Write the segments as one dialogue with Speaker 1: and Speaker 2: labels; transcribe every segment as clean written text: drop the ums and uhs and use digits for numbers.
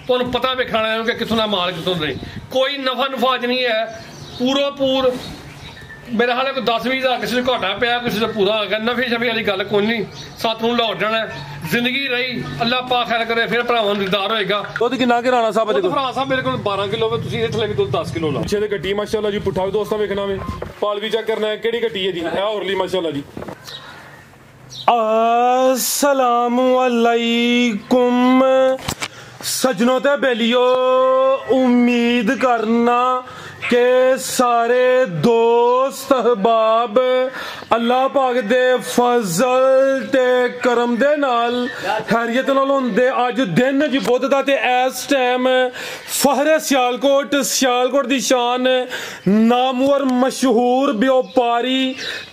Speaker 1: ਤੁਹਾਨੂੰ ਪਤਾ ਵੇਖਣਾ ਕਿ ਕਿੱਥੋਂ ਦਾ ਮਾਲ ਕਿੱਥੋਂ ਨਹੀਂ। ਕੋਈ ਨਫਾ ਨੁਫਾਜ ਨਹੀਂ ਹੈ, ਪੂਰਾ ਪੂਰ मेरा हाल है कोई 10-20 हज़ार किसी ने घाटा पिया, किसी ने पूरा आ गया। नफे शफे वाली गल कोई नहीं, सत नूं लाहौर जाना जिंदगी रही, अल्लाह पाक खैर करे, फिर भरावां नूं दीदार होएगा।
Speaker 2: दुध किन्ना के राणा साहब दे
Speaker 1: भरा साहब मेरे को 12 किलो वे, तुसीं इत्थे लगे दुध 10 किलो ला।
Speaker 2: पिछे ते गड्डी माशाअल्लाह जी, पुट्ठा भी दोस्तां वेखना वे, पाल भी चेक करना है केड़ी गड्डी है जी, है होरली माशाअल्लाह जी। अस्सलामु अलैकुम सजनों ते बेलियो, उम्मीद करना के सारे दोस्त अहबाब अल्लाह पाक दे फजल ते करम दे नाल खैरियत नाल होंदे। अज दिन ज बुध दा ते इस टाइम फहरे सियालकोट दी शान नामवर मशहूर व्यापारी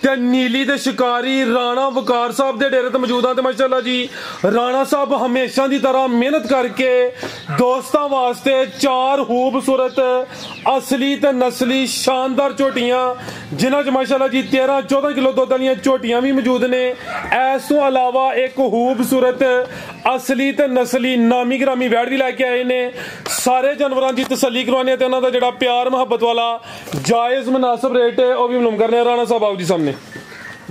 Speaker 2: ते नीली दे शिकारी राणा वकार साहब दे डेरे ते मौजूद हां। ते माशाअल्लाह जी राणा साहब हमेशा दी तरह मेहनत करके दोस्तां वास्ते 4 खूबसूरत असली ते नस्ली शानदार झोटियां, जिन्हां च माशाअल्लाह जी 13-14 किलो दुध वालियां झोटियां भी मौजूद ने। इस तो अलावा एक खूबसूरत असली ते नस्ली नामी ग्रामी वैड़ भी लैके आए ने। सारे जानवरां दी तसल्ली करवाने ते उन्हां दा जिहड़ा प्यार मुहब्बत वाला जायज़ मुनासिब रेट है वह भी मालूम करने। राणा साहब आप जी सामने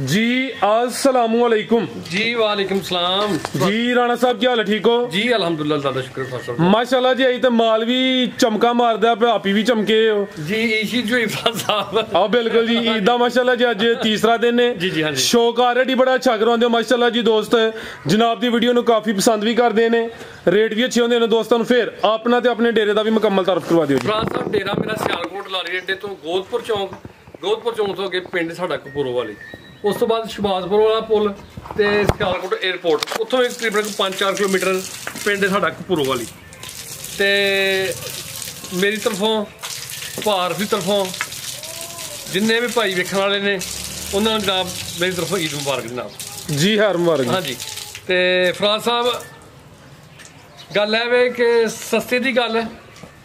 Speaker 2: जी, अस्सलामु अलैकुम
Speaker 1: जी। वालेकुम सलाम
Speaker 2: जी। राणा साहब क्या हाल है, ठीक हो
Speaker 1: जी? अल्हम्दुलिल्लाह, ज़्यादा शुक्र
Speaker 2: माशाअल्लाह जी। अभी तो माल भी चमका मारदा पे, आप भी चमके हो
Speaker 1: जी। ईद जो साहब
Speaker 2: हाँ बिल्कुल जी, ईद दा माशाअल्लाह जी अज तीसरा दिन है
Speaker 1: जी। जी हाँ जी।
Speaker 2: शौक ऑलरेडी बड़ा अच्छा करवाते हो माशाअल्लाह जी। दोस्त जनाब दी वीडियो काफी पसंद भी करते हैं, रेट भी अच्छे होंगे दोस्तों। फिर अपना ते अपने डेरे का भी मुकम्मल तारफ करवा दिओ जी।
Speaker 1: साहब डेरा मेरा सियालकोट लारी अड्डे तो गोदपुर चौंक तो अगे पिंड साडा कपूरो वाली, उस तो बाद शबाजपुर वाला पुल ते सियालकोट एयरपोर्ट, उत्थों एक तकरीबन 5-4 किलोमीटर पिंड साडा कपूरो वाली। ते मेरी तरफों भार की तरफों जिन्ने भी भाई वेखण वाले ने उन्होंने जनाब मेरी तरफों ईद मुबारक जनाब
Speaker 2: जी। हर मुबारक
Speaker 1: हाँ जी। ते फराज साहब गल है वे कि सस्ते की गल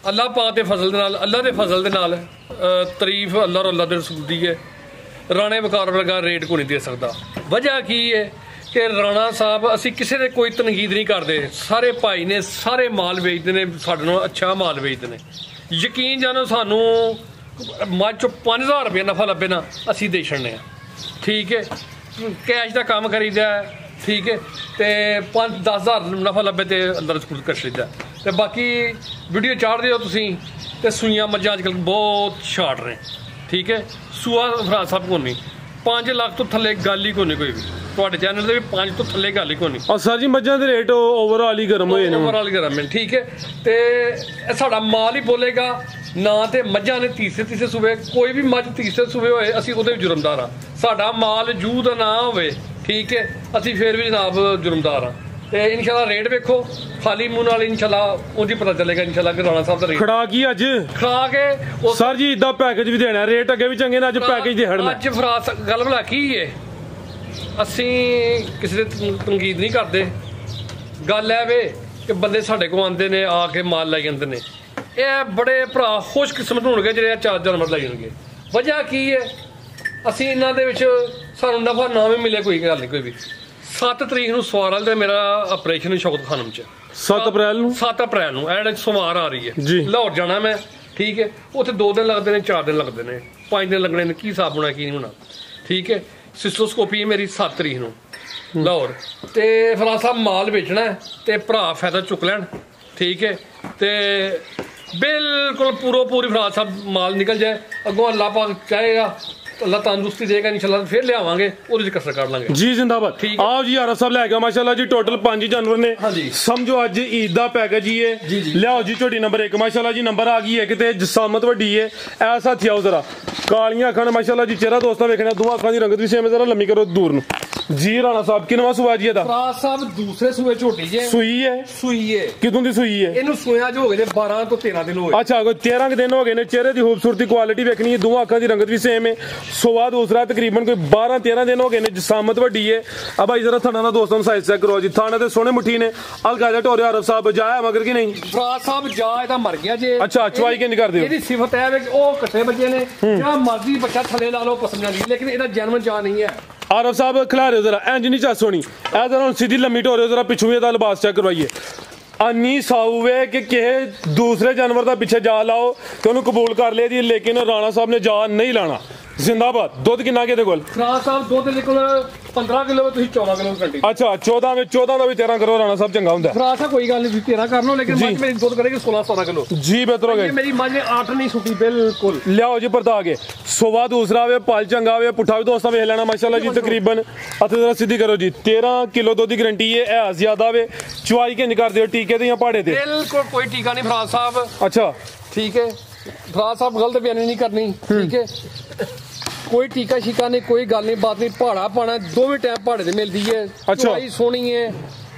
Speaker 1: अल्लाह पाक दे फजल दे नाल, अल्लाह दे फजल दे नाल तारीफ अल्लाह और अल्लाह दे रसूल दी है। राणे वकार वर्गा रेट को नहीं दे सकता। वजह की है कि राणा साहब असी किसी ने कोई तनकीद नहीं करते, सारे भाई ने सारे माल बेचते हैं, साढ़े नाल अच्छा माल बेचते हैं। यकीन जानो सानू मझ चो 5000 रुपया नफा लभे ना असी दे छड़ने, ठीक है। कैश का काम करीदा है, ठीक है। तो 5-10 हज़ार नफा लभे तो अंदर स्कूल कर लीदा। तो बाकी वीडियो चाढ़ते हो तुसीं ते सूइयां मज्जां अजकल बहुत शार्ट ने, ठीक है। सूआ फराज साहब को नहीं 5 लाख तो थले गल ही कोई कोई भी ਤੁਹਾਡੇ ਚੈਨਲ ਦੇ ਵੀ 5 ਤੋਂ ਥੱਲੇ ਗੱਲ ਹੀ ਕੋਈ ਨਹੀਂ।
Speaker 2: ਔਰ ਸਰ ਜੀ ਮੱਝਾਂ ਦੇ ਰੇਟ ਓਵਰਆਲ ਹੀ ਗਰਮ ਹੋਏ ਨੇ,
Speaker 1: ਓਵਰਆਲ ਗਰਮ ਨੇ, ਠੀਕ ਹੈ। ਤੇ ਸਾਡਾ ਮਾਲ ਹੀ ਬੋਲੇਗਾ ਨਾ, ਤੇ ਮੱਝਾਂ ਨੇ ਤੀਸਰੇ ਸੂਬੇ ਕੋਈ ਵੀ ਮੱਝ ਤੀਸਰੇ ਸੂਬੇ ਹੋਏ ਅਸੀਂ ਉਹਦੇ ਵੀ ਜੁਰਮਦਾਰ ਆ। ਸਾਡਾ ਮਾਲ ਜੂ ਦਾ ਨਾ ਹੋਵੇ, ਠੀਕ ਹੈ, ਅਸੀਂ ਫੇਰ ਵੀ ਜਨਾਬ ਜੁਰਮਦਾਰ ਆ। ਤੇ ਇਨਸ਼ਾਅੱਲਾ ਰੇਟ ਵੇਖੋ ਖਾਲੀ ਮੂੰਹ ਨਾਲ ਇਨਸ਼ਾਅੱਲਾ ਉਹਦੀ ਪਤਾ ਚੱਲੇਗਾ ਇਨਸ਼ਾਅੱਲਾ ਕਿ ਰਾਣਾ ਸਾਹਿਬ ਦਾ ਰੇਟ
Speaker 2: ਖੜਾ ਕੀ ਅੱਜ
Speaker 1: ਖੜਾ ਕੇ
Speaker 2: ਸਰ ਜੀ ਇਦਾਂ ਪੈਕੇਜ ਵੀ ਦੇਣਾ, ਰੇਟ ਅੱਗੇ ਵੀ ਚੰਗੇ ਨੇ, ਅੱਜ ਪੈਕੇਜ ਦੇ ਹੜਨਾ।
Speaker 1: ਅੱਜ ਫਰਾਸ ਗੱਲ ਭਲਾ ਕੀ ਹੈ, ਅਸੀਂ ਕਿਸੇ ਦੇ ਤਨਕੀਦ ਨਹੀਂ ਕਰਦੇ। ਗੱਲ ਹੈ ਵੇ ਕਿ ਬੰਦੇ ਸਾਡੇ ਕੋਲ ਆਉਂਦੇ ਨੇ, ਆ ਕੇ ਮਾਲ ਲੈ ਜਾਂਦੇ ਨੇ। ਇਹ ਬੜੇ ਭਰਾ ਖੁਸ਼ਕਿਸਮਤ ਹੋਣਗੇ ਜਿਹੜੇ 4 ਜਾਨਵਰ ਲੈ ਜਾਣਗੇ। ਵਜ੍ਹਾ ਕੀ ਹੈ, ਅਸੀਂ ਇਹਨਾਂ ਦੇ ਵਿੱਚ ਸਾਨੂੰ ਨਫਾ ਨਾ ਵੀ ਮਿਲੇ ਕੋਈ ਗੱਲ ਨਹੀਂ ਕੋਈ ਵੀ। 7 ਤਰੀਕ ਨੂੰ ਸਵਾਰ ਤੇ ਮੇਰਾ ਆਪਰੇਸ਼ਨ ਸ਼ੌਕਤ ਖਾਨਮ ਚ
Speaker 2: 7 ਅਪ੍ਰੈਲ ਨੂੰ ਐਡ ਸਵਾਰ ਆ ਰਹੀ ਹੈ। ਲਾਹੌਰ ਜਾਣਾ ਮੈਂ, ਠੀਕ ਹੈ। ਉੱਥੇ 2 ਦਿਨ ਲੱਗਦੇ ਨੇ, 4 ਦਿਨ ਲੱਗਦੇ ਨੇ, 5 ਦਿਨ ਲੱਗਣੇ ਨੇ, ਕੀ ਹਿਸਾਬ ਹੋਣਾ ਕੀ ਨਹੀਂ ਹੋਣਾ, ਠੀਕ ਹੈ। ਸਿਸਟੋਸਕੋਪੀ ਹੈ ਮੇਰੀ 7 ਤਰੀਕ ਨੂੰ ਲਾਹੌਰ। ਤੇ ਫਰਾਜ਼ ਸਾਹਿਬ ਮਾਲ ਵੇਚਣਾ ਤੇ ਭਰਾ ਫਾਇਦਾ ਚੁੱਕ ਲੈਣ, ਠੀਕ ਹੈ। ਤੇ ਬਿਲਕੁਲ ਪੂਰੀ ਫਰਾਜ਼ ਸਾਹਿਬ ਮਾਲ ਨਿਕਲ ਜਾਏ, ਅੱਗੋਂ ਅੱਲਾਹ ਪਾਕ ਚਾਹੇਗਾ अल्लाह तंदुरुस्ती देगा इंशाल्लाह, फिर लियावांगे ਉਹਦੇ ਚ ਕਸਰ ਕਰ ਲਾਂਗੇ ਜੀ। जिंदाबाद। आओ जी आरफ साहब लेके माशाल्लाह जी टोटल 5 जानवर ने। हाँ जी। समझो अज ईद दा पैकेज ही है। लियाओ जी झोटी नंबर 1 माशाल्लाह जी नंबर आ गई है कि जसामत वड्डी है। ऐसा हाथी आओ जरा कालियां अखां माशाल्लाह जी, चेहरा दोस्तां वेखना, दोवां अखां दी रंगत भी सेम है। जरा लम्मी करो दूर नु जी। राणा साहब किनवा सुआ जी दा?
Speaker 1: फराज साहब दूसरे सूए झोटी जे
Speaker 2: सूई है किदों दी सूई है? इनु
Speaker 1: सूया जो हो गए ने 12 तो 13 दिन हो गए।
Speaker 2: अच्छा कोई 13 दिन हो गए ने। चेहरे दी खूबसूरती क्वालिटी वेखनी है, दोवां अखां दी रंगत भी सेम है। सुआ दूसरा तकरीबन कोई 12-13 दिन हो गए ने। जसामत वड्डी है। अब भाई जरा थाना दोस्तों साइज चेक करो जी। थाना ते सोने मुठी ने अलकाजा टोरे आरफ साहब जाया मगर की नहीं?
Speaker 1: फराज साहब जा एदा मर गया जे।
Speaker 2: अच्छा चवाई किंज कर दियो?
Speaker 1: एदी सिफत है कि ओ कट्टे बच्चे ने, जेड़ा मर्जी बच्चा थले ला लो पसंद नहीं, लेकिन एदा जन्म जा नहीं है।
Speaker 2: आरफ साहब खिला रहे हो जरा इंज नहीं चस होनी। ए जरा सीधी लम्मी टोरे जरा पिछू एदा लिबास चेक करवाइए। ਅੰਨੀ ਸਾਊ ਹੈ ਕਿ ਕਿਸੇ ਦੂਸਰੇ ਜਾਨਵਰ ਦਾ ਪਿੱਛੇ ਜਾ ਲਾਓ ਤੇ ਉਹਨੂੰ ਕਬੂਲ ਕਰ ਲਿਆ ਜੀ, ਲੇਕਿਨ ਰਾਣਾ ਸਾਹਿਬ ਨੇ ਜਾ ਨਹੀਂ ਲਾਣਾ। ਜ਼ਿੰਦਾਬਾਦ। ਦੁੱਧ ਕਿੰਨਾ ਕਿਹਦੇ ਕੋਲ?
Speaker 1: ਰਾਣਾ ਸਾਹਿਬ ਦੁੱਧ ਦੇ ਕੋਲ 15 ਕਿਲੋ, ਤੁਸੀਂ 14 ਕਿਲੋ ਘੰਟੀ।
Speaker 2: ਅੱਛਾ 14 ਦਾ ਵੀ 13 ਕਰੋ ਰਾਣਾ ਸਾਹਿਬ ਚੰਗਾ ਹੁੰਦਾ।
Speaker 1: ਰਾਣਾ ਸਾਹਿਬ ਕੋਈ ਗੱਲ ਨਹੀਂ, 13 ਕਰ ਲਓ, ਲੇਕਿਨ ਮੱਝ ਮੇਰੀ ਦੁੱਧ ਕਰੇਗੀ 16-17 ਕਿਲੋ
Speaker 2: ਜੀ। ਬਿਹਤਰ ਹੋ ਗਏ।
Speaker 1: ਮੇਰੀ ਮੱਝ 8 ਨਹੀਂ ਸੁੱਟੀ ਬਿਲਕੁਲ।
Speaker 2: ਲਿਆਓ ਜੀ ਪਰਤਾ ਕੇ। ਸੁਬਾ ਦੂਸਰਾ ਵੇ, ਪਲ ਚੰਗਾ ਵੇ, ਪੁੱਠਾ ਵੀ ਦੋਸਤਾਂ ਵੇਖ ਲੈਣਾ ਮਾਸ਼ਾਅੱਲਾ ਜੀ। ਤਕਰੀਬਨ ਅਤੇ ਜਰਾ ਸਿੱਧੀ ਕਰੋ ਜੀ। 13 ਕਿਲੋ ਦੁੱਧ ਦੀ ਗਰੰਟੀ ਹੈ। ਇਹ ਜ਼ਿਆਦਾ ਵੇ। ਚੁਆਈ ਕਿੰਜ ਕਰਦੇ ਹੋ, ਟੀਕੇ ਤੇ ਜਾਂ ਪਹਾੜੇ ਤੇ?
Speaker 1: ਬਿਲਕੁਲ ਕੋਈ ਟੀਕਾ ਨਹੀਂ ਫਰਾਜ਼ ਸਾਹਿਬ।
Speaker 2: ਅੱਛਾ
Speaker 1: ਠੀਕ ਹੈ ਫਰਾਜ਼ ਸਾਹਿਬ, ਗਲਤ ਬਿਆਨੀ ਨਹੀਂ ਕਰਨੀ। ਠੀਕ ਹੈ ਕੋਈ ਟੀਕਾ ਸ਼ੀਕਾ ਨਹੀਂ, ਕੋਈ ਗੱਲ ਨਹੀਂ ਬਾਤ ਨਹੀਂ। ਪਹਾੜਾ ਪਾਣਾ ਦੋਵੇਂ ਟਾਈਮ ਪਹਾੜੇ ਤੇ ਮਿਲਦੀ ਹੈ। ਚੁਆਈ ਸੋਹਣੀ ਹੈ,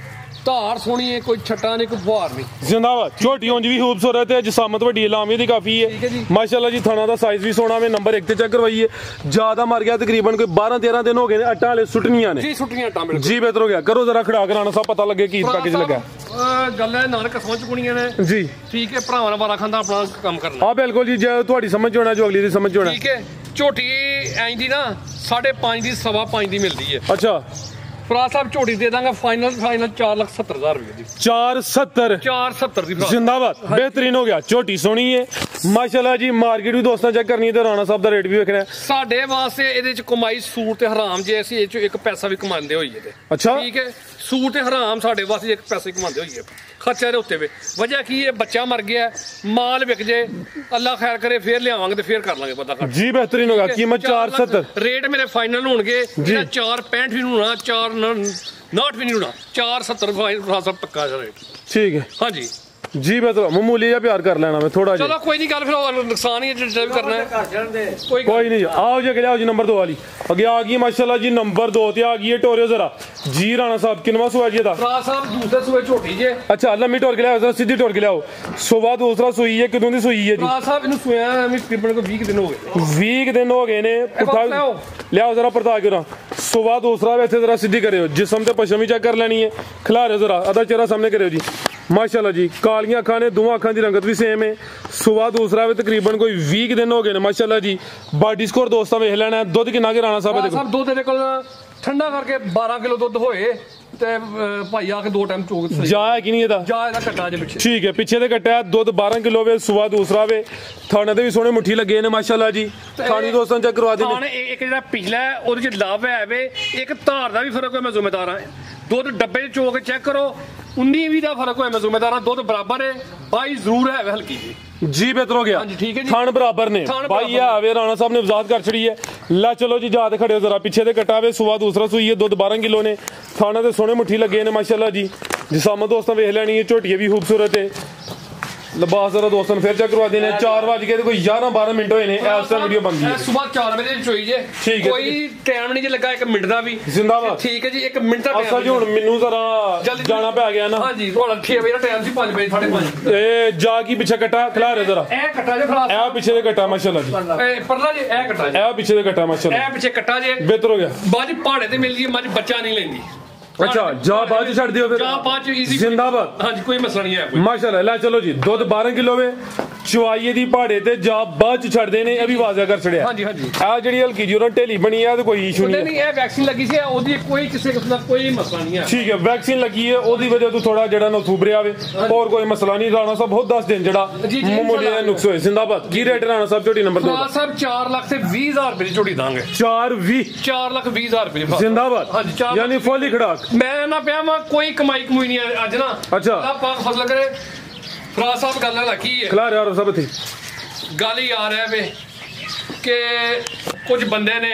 Speaker 1: ਧਾਰ ਸੋਹਣੀ ਹੈ, ਕੋਈ ਛੱਟਾ ਨਹੀਂ, ਕੋਈ ਫੁਹਾਰ ਨਹੀਂ।
Speaker 2: ਜ਼ਿੰਦਾਬਾਦ। ਝੋਟੀ ਉਂਝ ਵੀ ਖੂਬਸੂਰਤ ਹੈ, ਜਸਾਮਤ ਵੱਡੀ ਹੈ, ਲਾਮੀ ਦੀ ਕਾਫੀ ਹੈ ਮਾਸ਼ਾਅੱਲਾ ਜੀ। ਥਾਣਾ ਦਾ ਸਾਈਜ਼ ਵੀ ਸੋਹਣਾ ਵੇ। ਨੰਬਰ 1 ਤੇ ਚੈੱਕ ਕਰਵਾਈਏ। ਜ਼ਿਆਦਾ ਮਰ ਗਿਆ, ਤਕਰੀਬਨ ਕੋਈ 12-13 ਦਿਨ ਹੋ ਗਏ ਨੇ। ਅੱਟਾਂ ਵਾਲੇ ਸੁੱਟਣੀਆਂ ਨੇ
Speaker 1: ਜੀ, ਸੁੱਟੀਆਂ ਅੱਟਾਂ ਬਿਲਕੁਲ ਜੀ।
Speaker 2: ਬਿਹਤਰ ਹੋ ਗਿਆ। ਕਰੋ ਜਰਾ ਖੜਾ ਕਰਾਣਾ ਸਾਹਿਬ, ਪਤਾ ਲੱਗੇ ਕੀ ਪੈਕੇਜ ਲੱਗਾ।
Speaker 1: ਗੱਲ ਹੈ ਨਾਨਕ ਸਮਝ ਚੁਕਣੀਆਂ ਨੇ
Speaker 2: ਜੀ।
Speaker 1: ਠੀਕ ਹੈ ਭਰਾਵਾਂ ਨਾਲ ਵਾਰਾ ਖਾਂਦਾ ਆਪਣਾ ਕੰਮ ਕਰਨਾ।
Speaker 2: ਹਾਂ ਬਿਲਕੁਲ ਜੀ, ਜੇ ਤੁਹਾਡੀ ਸਮਝ ਹੋਣਾ ਜੋ ਅਗਲੀ ਦੀ ਸਮਝ ਹੋਣਾ।
Speaker 1: ਠੀਕ ਹੈ ਝੋਟੀ ਐਂ ਦੀ ਨਾ 5.5 ਦੀ 5.5 ਦੀ ਮਿਲਦੀ ਹੈ।
Speaker 2: ਅੱਛਾ
Speaker 1: ਫਰਾਜ਼ ਸਾਹਿਬ ਝੋਟੀ ਦੇ ਦਾਂਗਾ ਫਾਈਨਲ 4,70,000 ਰੁਪਏ ਦੀ।
Speaker 2: 470
Speaker 1: ਦੀ।
Speaker 2: ਜ਼ਿੰਦਾਬਾਦ। ਬਿਹਤਰੀਨ ਹੋ ਗਿਆ। ਝੋਟੀ ਸੋਹਣੀ ਹੈ ਮਾਸ਼ਾਅੱਲਾ ਜੀ। ਮਾਰਕੀਟ ਵੀ ਦੋਸਤਾਂ ਚੈੱਕ ਕਰਨੀ ਤੇ ਰਾਣਾ ਸਾਹਿਬ ਦਾ ਰੇਟ ਵੀ ਵੇਖਣਾ।
Speaker 1: ਸਾਡੇ ਵਾਸਤੇ ਇਹਦੇ ਚ ਕਮਾਈ ਸੂਰ ਤੇ ਹਰਾਮ ਜੇ ਅਸੀਂ ਇਹ ਚ ਇੱਕ ਪੈਸਾ ਵੀ ਕਮਾਉਂਦੇ ਹੋਈਏ ਤੇ।
Speaker 2: ਅੱਛਾ
Speaker 1: ਠੀਕ ਹੈ ਸੂਰ ਤੇ ਹਰਾਮ ਸਾਡੇ ਵਾਸਤੇ ਇੱਕ ਪੈਸੇ ਕਮਾਉਂਦੇ ਹੋਈਏ। ਖਰਚਾ ਦੇ ਉੱਤੇ ਵੇ ਵਜ੍ਹਾ ਕੀ ਹੈ, ਬੱਚਾ ਮਰ ਗਿਆ, ਮਾਲ ਵਿਕ ਜੇ, ਅੱਲਾ ਖੈਰ ਕਰੇ ਫੇਰ ਲਿਆਵਾਂਗੇ ਤੇ ਫੇਰ ਕਰ ਲਾਂਗੇ ਪਤਾ ਕਰ
Speaker 2: ਜੀ। ਬਿਹਤਰੀਨ ਹੋ ਗਿਆ। ਕੀਮਤ 470।
Speaker 1: ਰੇਟ ਮੇਰੇ ਫਾਈਨਲ ਹੋਣਗੇ। ਜਿਹੜਾ 4.65 ਵੀ ਨੂੰ ਹੋਣਾ, 4.59 ਵੀ ਨਹੀਂ ਹੋਣਾ, 4.70 ਪੱਕਾ ਰੇਟ।
Speaker 2: ਠੀਕ ਹੈ
Speaker 1: ਹਾਂਜੀ
Speaker 2: ਜੀ। ਬਿਹਤਰ ਮਾਮੂਲੀ ਜਿਹਾ ਪਿਆਰ ਕਰ ਲੈਣਾ ਮੈਂ ਥੋੜਾ ਜਿਹਾ।
Speaker 1: ਚਲੋ ਕੋਈ ਨਹੀਂ ਗੱਲ, ਫਿਰ ਨੁਕਸਾਨ ਹੀ ਜਿਹੜਾ ਵੀ ਕਰਨਾ ਹੈ।
Speaker 2: ਕੋਈ ਨਹੀਂ। ਆਓ ਜੀ ਲਿਆਓ ਜੀ ਨੰਬਰ 2 ਵਾਲੀ ਅੱਗੇ ਆ ਗਈ ਮਾਸ਼ਾਅੱਲਾ ਜੀ। ਨੰਬਰ 2 ਤੇ ਆ ਗਈ ਹੈ। ਟੋਰਿਓ ਜਰਾ ਜੀ। ਰਾਣਾ ਸਾਹਿਬ ਕਿੰਨਵਾਂ ਸੂਆ ਜੀ ਇਹਦਾ?
Speaker 1: ਫਰਾਜ਼ ਸਾਹਿਬ ਦੂਸਰੇ ਸੂਏ ਝੋਟੀ ਜੇ।
Speaker 2: ਅੱਛਾ ਲੰਮੀ ਟੋਰ ਕੇ ਲਿਆਓ ਜਰਾ, ਸਿੱਧੀ ਟੋਰ ਕੇ ਲਿਆਓ। ਸੁਬਾ ਦੂਸਰਾ ਸੂਈ ਹੈ। ਕਿਦੋਂ ਦੀ ਸੂਈ ਹੈ ਜੀ?
Speaker 1: ਫਰਾਜ਼ ਸਾਹਿਬ ਇਹਨੂੰ ਸੂਇਆ ਤਕਰੀਬਨ ਕੋਈ 20 ਦਿਨ ਹੋ ਗਏ।
Speaker 2: 20 ਦਿਨ ਹੋ ਗਏ ਨੇ। ਪੁੱਠਾ ਲਿਆਓ ਜਰਾ ਪਰਤਾ ਕੇ। ਸੁਬਾ ਦੂਸਰਾ ਵੈਸੇ ਜਰਾ ਸਿੱਧੀ ਕਰਿਓ। ਜਿਸਮ ਤੇ ਪਸ਼ਮ ਵੀ ਚੈੱਕ ਕਰ ਲੈਣੀ ਹੈ। ਖਿਲਾਰਿਓ ਜਰਾ, ਅਦਾ ਚਿਹਰਾ ਸਾਹਮਣੇ ਕਰਿਓ ਜੀ। ਮਾਸ਼ਾਅੱਲਾ ਜੀ ਕਾਲੀਆਂ ਅੱਖਾਂ ਨੇ, ਦੋਵਾਂ ਅੱਖਾਂ ਦੀ ਰੰਗਤ ਵੀ ਸੇਮ ਹੈ। ਸੁਬਾ ਦੂਸਰਾ ਵੇ, ਤਕਰੀਬਨ ਕੋਈ 20 ਦਿਨ ਹੋ ਗਏ ਨੇ ਮਾਸ਼ਾਅੱਲਾ ਜੀ। ਬਾਡੀ ਸਕੋਰ ਦੋਸਤਾਂ ਵੇਖ ਲੈਣਾ। ਦੁੱਧ ਕਿੰਨਾ ਕਿ ਰਾਣਾ ਸਾਹਿਬ
Speaker 1: ਦੇ ਦੁੱਧ ਦੇ ਕੋਲ ਠੰਡਾ ਕਰਕੇ 12 ਕਿਲੋ ਦੁੱਧ ਹੋਏ ਤੇ ਭਾਈ ਆ ਕੇ 2 ਟਾਈਮ ਚੋਕ
Speaker 2: ਜਾ ਹੈ ਕਿ ਨਹੀਂ ਇਹਦਾ? ਜਾ
Speaker 1: ਇਹਦਾ ਕੱਟਾ ਜੇ ਪਿੱਛੇ।
Speaker 2: ਠੀਕ ਹੈ ਪਿੱਛੇ ਤੇ ਕੱਟਿਆ। ਦੁੱਧ 12 ਕਿਲੋ ਵੇ। ਸੁਬਾ ਦੂਸਰਾ ਵੇ। ਥਾਣੇ ਤੇ ਵੀ ਸੋਹਣੇ ਮੁੱਠੀ ਲੱਗੇ ਨੇ ਮਾਸ਼ਾਅੱਲਾ ਜੀ। ਥਾਣੀ ਦੋਸਤਾਂ ਚੈੱਕ ਕਰਵਾ ਦੇਣੇ।
Speaker 1: ਇੱਕ ਜਿਹੜਾ ਪਿਛਲਾ ਉਹਦੇ ਚ ਲਾਭ ਹੈ ਵੇ, ਇੱਕ ਧਾਰ ਦਾ ਵੀ ਫਰਕ ਹੈ, ਮੈਂ ਜ਼ਿੰਮੇਦਾਰ ਹਾਂ। ਦੁੱਧ ਡੱਬੇ ਚ ਚੋਕ ਚੈੱਕ ਕਰੋ, 19-20 ਦਾ ਫਰਕ ਹੋਇਆ, ਮੈਂ ਜ਼ਿੰਮੇਦਾਰ ਹਾਂ। ਦੁੱਧ ਬਰਾਬਰ ਹੈ, 22 ਜ਼ਰੂਰ ਹੈ ਹਲਕੀ ਜੀ। ਬਿਹਤਰ ਹੋ ਗਿਆ। ਠੀਕ ਹੈ ਜੀ। ਥਾਣ ਬਰਾਬਰ ਨੇ, 22 ਆਵੇ। ਰਾਣਾ ਸਾਹਿਬ ਨੇ ਵਜ਼ਾਤ ਕਰ ਛੜੀ ਹੈ। ਲੈ ਚਲੋ ਜੀ ਜਾ ਤੇ ਖੜਿਓ ਜਰਾ। ਪਿੱਛੇ ਤੇ ਕਟਾਵੇ। ਸੁਬਾ ਦੂਸਰਾ ਸੂਈ ਹੈ। ਦੁੱਧ 12 ਕਿਲੋ ਨੇ। ਥਾਣਾ ਤੇ ਸੋਹਣੇ ਮੁੱਠੀ ਲੱਗੇ ਨੇ ਮਾਸ਼ਾਅੱਲਾ ਜੀ। ਜਿਸਾਮਤ ਦੋਸਤਾਂ ਵੇਖ ਲੈਣੀ ਹੈ। ਝੋਟੀਆਂ ਵੀ ਖੂਬਸੂਰਤ ਹੈ। ਲਿਬਾਸ ਜਰਾ ਦੋਸਤਾਂ ਨੂੰ ਫੇਰ ਚੈੱਕ ਕਰਵਾ ਦੇਣੇ। 4 ਵਜ ਕੇ ਤੇ ਕੋਈ 11-12 ਮਿੰਟ ਹੋਏ ਨੇ। ਇਸ ਟਾਈਮ ਵੀਡੀਓ ਬਣਦੀ ਹੈ। ਸੁਬਾ 4 ਵਜੇ ਦੀ ਚੋਈ ਜੇ। ਠੀਕ ਹੈ। ਕੋਈ ਟਾਈਮ ਨਹੀਂ ਜੇ ਲੱਗਾ 1 ਮਿੰਟ ਦਾ ਵੀ।
Speaker 2: ਜ਼ਿੰਦਾਬਾਦ।
Speaker 1: ਠੀਕ ਹੈ ਜੀ 1 ਮਿੰਟ ਦਾ
Speaker 2: ਅਸਲ ਜੀ ਹੁਣ ਮੈਨੂੰ ਜ਼ਰਾ ਜਾਣਾ ਪੈ ਗਿਆ ਨਾ।
Speaker 1: ਹਾਂਜੀ ਤੁਹਾਡਾ 6 ਵਜੇ ਦਾ ਟਾਈਮ ਸੀ, 5 ਵਜੇ 5:30
Speaker 2: ਇਹ ਜਾ ਕੀ ਪਿੱਛੇ ਕਟਾ ਖਿਲਾ ਰਿਹਾ ਜਰਾ।
Speaker 1: ਇਹ ਕੱਟਾ ਜੇ ਫਰਾਸ।
Speaker 2: ਇਹ ਪਿੱਛੇ ਦੇ ਕਟਾ ਮਾਸ਼ਾਅੱਲਾ ਜੀ।
Speaker 1: ਪਰਲਾ ਜੀ ਇਹ ਕੱਟਾ ਜੇ।
Speaker 2: ਇਹ ਪਿੱਛੇ ਦੇ ਕਟਾ ਮਾਸ਼ਾਅੱਲਾ।
Speaker 1: ਇਹ ਪਿੱਛੇ ਕੱਟਾ ਜੇ।
Speaker 2: ਬਿਹਤਰ ਹੋ ਗਿਆ।
Speaker 1: ਬਾਜ ਪਹਾੜੇ ਤੇ ਮਿਲ ਗਈ ਮੱਝ, ਬੱਚਾ ਨਹੀਂ ਲੈਂਦੀ।
Speaker 2: ਅੱਛਾ ਜਾ ਬਾਅਦ ਚ ਛੱਡ ਦਿਓ ਫਿਰ।
Speaker 1: ਜਾ ਬਾਅਦ ਚ ਈਜ਼ੀ।
Speaker 2: ਜ਼ਿੰਦਾਬਾਦ।
Speaker 1: ਹਾਂਜੀ ਕੋਈ ਮਸਲਾ ਨਹੀਂ ਹੈ ਕੋਈ।
Speaker 2: ਮਾਸ਼ਾਅੱਲਾ। ਲੈ ਚਲੋ ਜੀ ਦੁੱਧ 12 ਕਿਲੋ ਵੇ। ਚੁਆਈਏ ਦੀ ਪਹਾੜੇ ਤੇ ਜਾ ਬਾਅਦ ਚ ਛੱਡਦੇ ਨੇ। ਇਹ ਵੀ ਵਾਜ਼ਾ ਕਰ ਛੜਿਆ।
Speaker 1: ਹਾਂਜੀ ਹਾਂਜੀ।
Speaker 2: ਆ ਜਿਹੜੀ ਹਲਕੀ ਜੀ ਉਹਨਾਂ ਢੇਲੀ ਬਣੀ ਆ ਤੇ ਕੋਈ ਇਸ਼ੂ ਨਹੀਂ।
Speaker 1: ਨਹੀਂ ਇਹ ਵੈਕਸੀਨ ਲੱਗੀ ਸੀ, ਉਹਦੀ ਕੋਈ ਕਿਸੇ ਕਿਸਮ ਦਾ ਕੋਈ ਮਸਲਾ ਨਹੀਂ ਹੈ।
Speaker 2: ਠੀਕ ਹੈ ਵੈਕਸੀਨ ਲੱਗੀ ਹੈ, ਉਹਦੀ ਵਜ੍ਹਾ ਤੋਂ ਥੋੜਾ ਜਿਹੜਾ ਨਾ ਥੂਬਰਿਆ ਵੇ। ਹੋਰ ਕੋਈ ਮਸਲਾ ਨਹੀਂ। ਰਾਣਾ ਸਾਹਿਬ ਬਹੁਤ ਦੱਸ ਦੇਣ ਜਿਹੜਾ ਮਾਮੂਲੀ ਨੁਕਸ ਹੋਏ। ਜ਼ਿੰਦਾਬਾਦ। ਕੀ ਰੇਟ ਰਾਣਾ ਸਾਹਿਬ ਝੋਟੀ ਨੰਬਰ 2
Speaker 1: ਰਾਣਾ ਸਾਹਿਬ 4,20,000 ਰੁਪਏ ਦੀ ਝੋਟੀ ਦਾਂਗੇ।
Speaker 2: 4,20,000
Speaker 1: ਰੁਪਏ।
Speaker 2: ਜ਼ਿੰਦਾਬਾਦ।
Speaker 1: ਹਾਂਜੀ
Speaker 2: ਯਾਨੀ ਫੁੱਲ ਹੀ ਖੜਾਕ।
Speaker 1: ਮੈਂ ਨਾ ਪਿਆ ਕੋਈ ਕਮਾਈ ਨਹੀਂ ਅੱਜ ਨਾ।
Speaker 2: ਅੱਛਾ
Speaker 1: ਪਾਕ ਫਸਲ ਕਰੇ। ਫਰਾਜ਼ ਸਾਹਿਬ ਗੱਲ ਹੈ ਕੀ ਹੈ
Speaker 2: ਖਿਲਾ ਰਿਹਾ ਸਭ ਇੱਥੇ
Speaker 1: ਗੱਲ ਹੀ ਆ ਰਿਹਾ ਵੇ ਕਿ ਕੁਝ ਬੰਦੇ ਨੇ